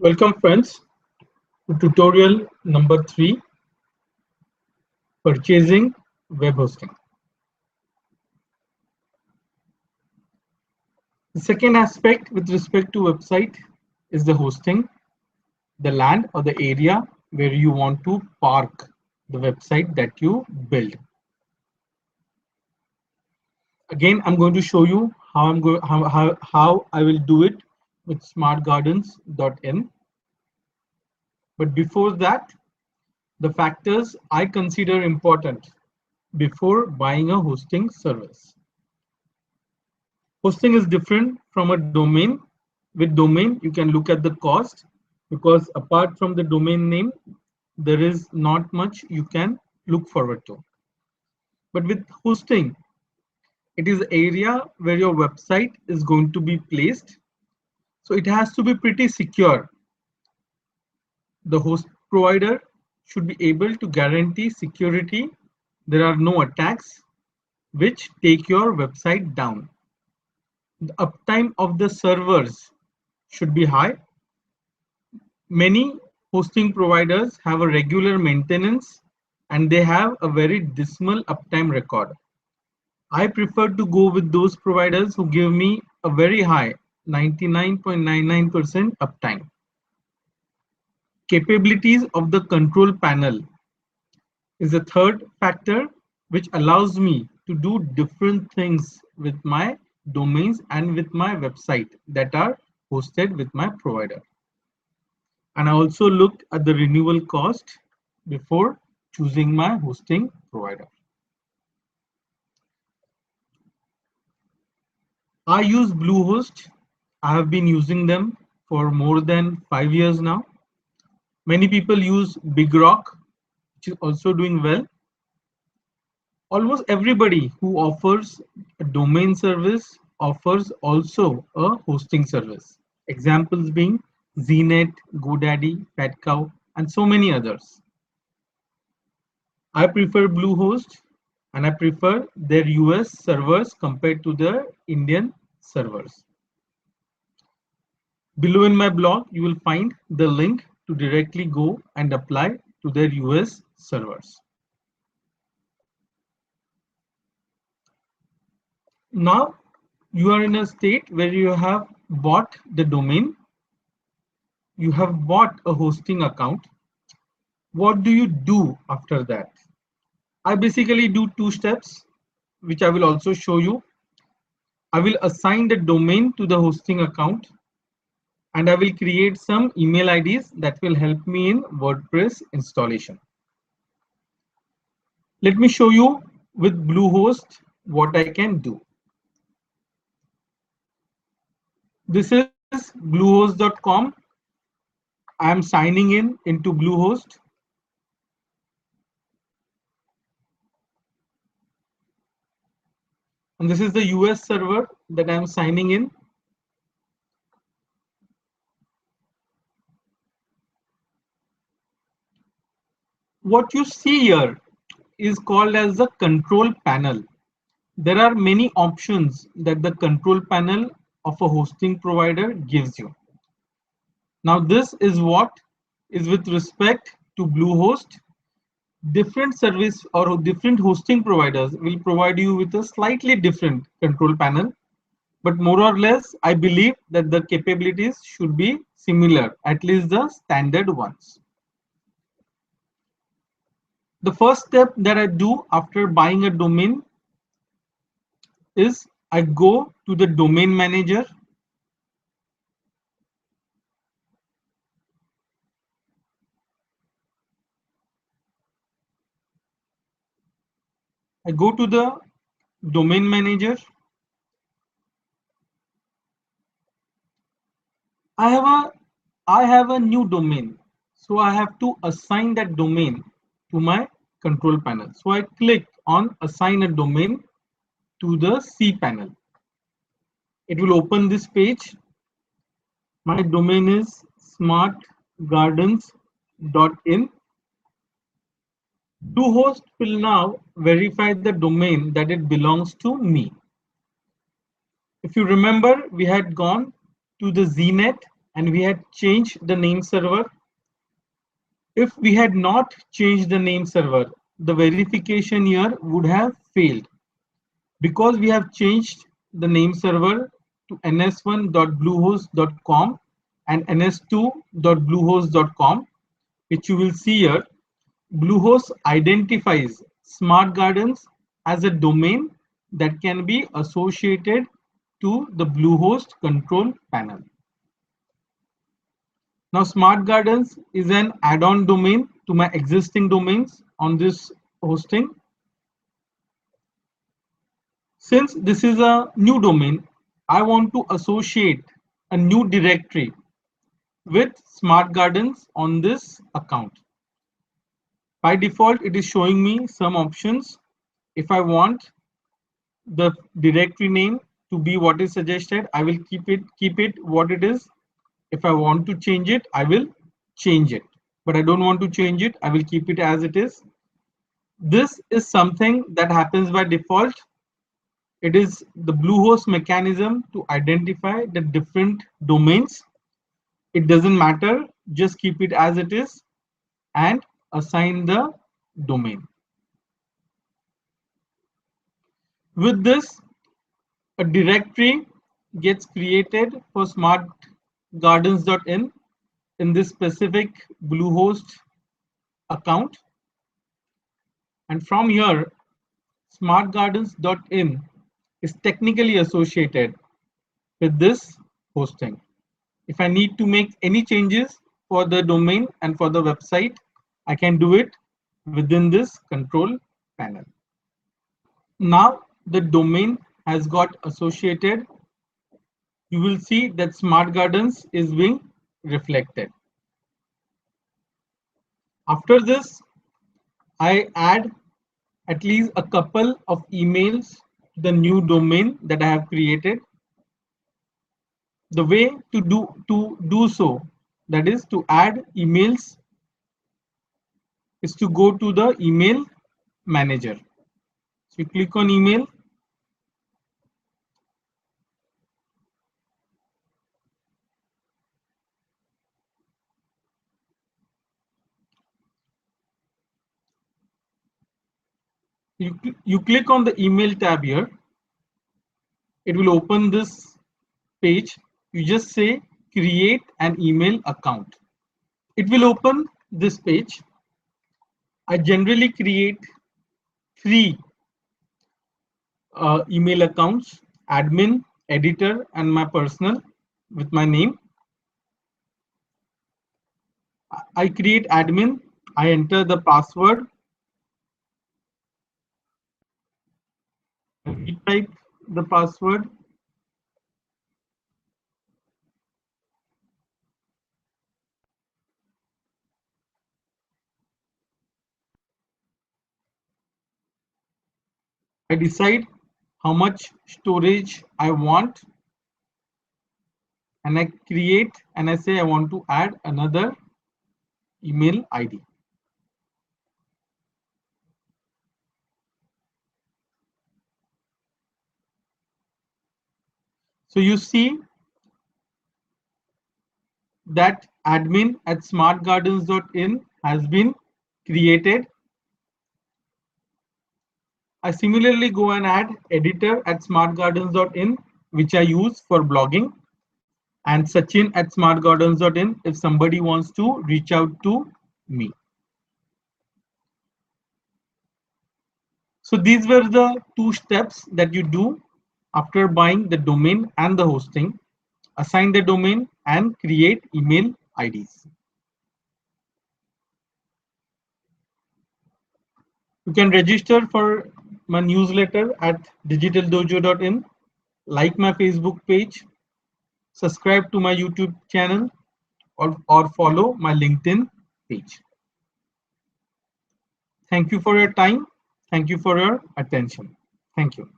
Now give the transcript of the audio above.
Welcome friends to tutorial number 3, purchasing web hosting. The second aspect with respect to website is the hosting, the land or the area where you want to park the website that you build. Again, I'm going to show you how I will do it with smartgardens.in. But before that, the factors I consider important before buying a hosting service. Hosting is different from a domain. With domain, you can look at the cost because apart from the domain name, there is not much you can look forward to. But with hosting, it is the area where your website is going to be placed. So it has to be pretty secure. The host provider should be able to guarantee security. There are no attacks which take your website down. The uptime of the servers should be high. Many hosting providers have a regular maintenance and they have a very dismal uptime record. I prefer to go with those providers who give me a very high 99.99% uptime. Capabilities of the control panel is the third factor which allows me to do different things with my domains and with my website that are hosted with my provider. And I also looked at the renewal cost before choosing my hosting provider. I use Bluehost. I have been using them for more than 5 years now. Many people use Big Rock, which is also doing well. Almost everybody who offers a domain service offers also a hosting service. Examples being Znet, GoDaddy, PetCow, and so many others. I prefer Bluehost and I prefer their US servers compared to the Indian servers. Below in my blog, you will find the link to directly go and apply to their US servers. Now you are in a state where you have bought the domain, you have bought a hosting account. What do you do after that? I basically do 2 steps, which I will also show you. I will assign the domain to the hosting account and I will create some email IDs that will help me in WordPress installation. Let me show you with Bluehost what I can do. This is bluehost.com. I am signing in into Bluehost. And this is the US server that I am signing in. What you see here is called as the control panel. There are many options that the control panel of a hosting provider gives you. Now this is what is with respect to Bluehost. Different service or different hosting providers will provide you with a slightly different control panel, but more or less I believe that the capabilities should be similar, at least the standard ones. The first step that I do after buying a domain is I go to the domain manager. I go to the domain manager. I have a new domain, so I have to assign that domain to my control panel. So I click on assign a domain to the C panel. It will open this page. My domain is smartgardens.in. Bluehost will now verify the domain that it belongs to me. If you remember, we had gone to the Znet and we had changed the name server. If we had not changed the name server, the verification here would have failed. Because we have changed the name server to ns1.bluehost.com and ns2.bluehost.com, which you will see here, Bluehost identifies smart gardens as a domain that can be associated to the Bluehost control panel. Now, Smart Gardens is an add-on domain to my existing domains on this hosting. Since this is a new domain, I want to associate a new directory with Smart Gardens on this account. By default, it is showing me some options. If I want the directory name to be what is suggested, I will keep it what it is. If I want to change it, I will change it. But I don't want to change it. I will keep it as it is. This is something that happens by default. It is the Bluehost mechanism to identify the different domains. It doesn't matter. Just keep it as it is and assign the domain. With this, a directory gets created for smartgardens.in in this specific Bluehost account. And from here, smartgardens.in is technically associated with this hosting. If I need to make any changes for the domain and for the website, I can do it within this control panel. Now the domain has got associated. You will see that Smart Gardens is being reflected. After this, I add at least a couple of emails to the new domain that I have created. The way to do so, that is to add emails, is to go to the email manager. So you click on email. You click on the email tab here. It will open this page. You just say create an email account. It will open this page. I generally create 3 email accounts: admin, editor, and my personal with my name. I create admin. I enter the password. I retype the password. I decide how much storage I want, and I create and I say I want to add another email ID. So you see that admin at smartgardens.in has been created. I similarly go and add editor at smartgardens.in, which I use for blogging, and Sachin at smartgardens.in if somebody wants to reach out to me. So these were the 2 steps that you do after buying the domain and the hosting: assign the domain and create email IDs. You can register for my newsletter at digitaldojo.in, like my Facebook page, subscribe to my YouTube channel, or follow my LinkedIn page. Thank you for your time. Thank you for your attention. Thank you.